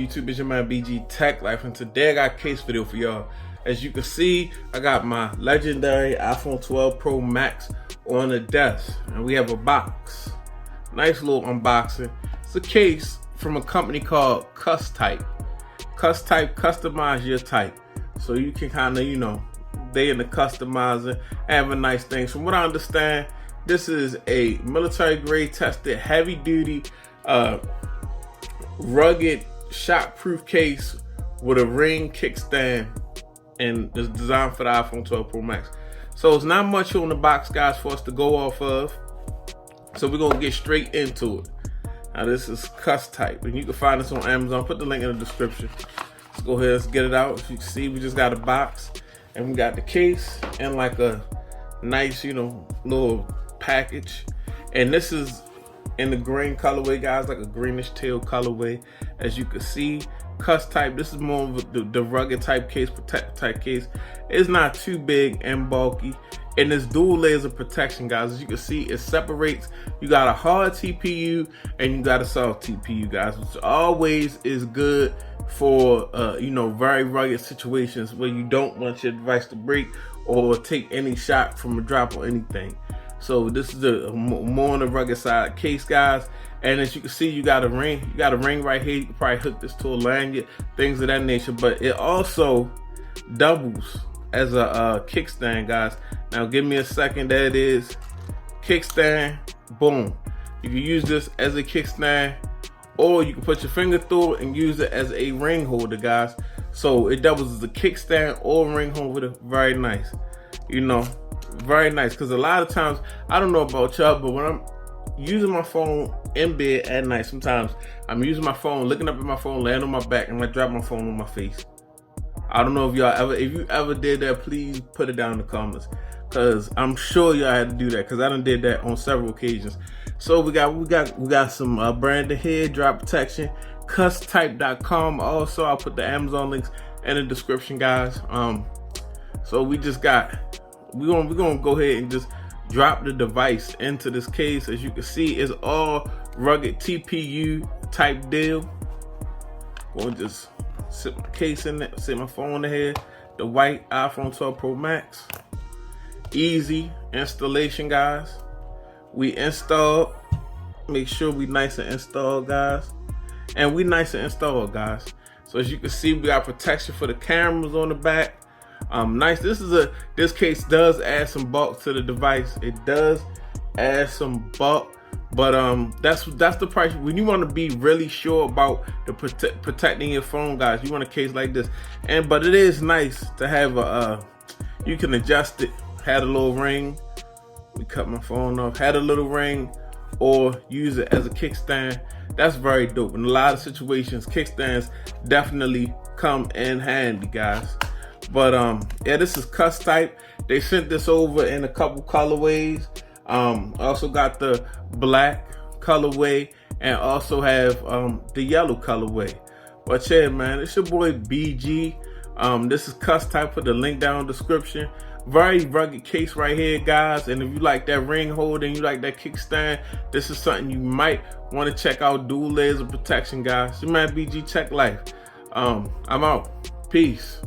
YouTube? It's your man BG Tech Life, and today I got a case video for y'all. As you can see, I got my legendary iPhone 12 Pro Max on the desk, and we have a box. Nice little unboxing. It's a case from a company called Custype. Custype, customize your type. So you can kind of, they in the customizing, have a nice thing. From what I understand, this is a military grade tested, heavy duty, rugged, shock-proof case with a ring kickstand, and it's designed for the iPhone 12 Pro Max. So it's not much on the box, guys, for us to go off of. So we're gonna get straight into it. Now this is Custype, and you can find this on Amazon. Put the link in the description. Let's go ahead, let's get it out. As you can see, we just got a box, and we got the case and like a nice, little package. And this is in the green colorway, guys, like a greenish teal colorway. As you can see, Custype, this is more of the rugged type case, protective type case. It's not too big and bulky, and it's dual layers of protection, guys. As you can see, it separates. You got a hard TPU and you got a soft TPU, guys, which always is good for very rugged situations where you don't want your device to break or take any shot from a drop or anything. So this is a more on the rugged side case, guys. And as you can see, you got a ring. You got a ring right here. You can probably hook this to a lanyard, things of that nature. But it also doubles as a kickstand, guys. Now give me a second. There it is. Kickstand. Boom. You can use this as a kickstand, or you can put your finger through it and use it as a ring holder, guys. So it doubles as a kickstand or ring holder. Very nice. Very nice, because a lot of times, I don't know about y'all, but when I'm using my phone in bed at night, sometimes I'm using my phone, looking up at my phone, laying on my back, and I drop my phone on my face. I don't know if you ever did that, please put it down in the comments, because I'm sure y'all had to do that, because I done did that on several occasions. So we got some branded head drop protection, Custype.com. Also, I'll put the Amazon links in the description, guys. So we're gonna go ahead and just drop the device into this case. As you can see, it's all rugged TPU type deal. Gonna just sit my case in there, sit my phone in here. The white iPhone 12 Pro Max. Easy installation, guys. We installed. Make sure we nice and installed, guys. And we nice and installed, guys. So as you can see, we got protection for the cameras on the back. Nice. This case does add some bulk to the device. It does add some bulk, but that's the price when you want to be really sure about the protecting your phone, guys. You want a case like this, but it is nice to have you can adjust it. Had a little ring. We cut my phone off. Had a little ring, or use it as a kickstand. That's very dope. In a lot of situations, kickstands definitely come in handy, guys. But yeah, this is Custype. They sent this over in a couple colorways. Also got the black colorway and also have the yellow colorway. But yeah, man, it's your boy BG. This is Custype. Put the link down in the description. Very rugged case right here, guys. And if you like that ring holder and you like that kickstand, this is something you might want to check out. Dual layers of protection, guys. Your man BG Tech Life. I'm out. Peace.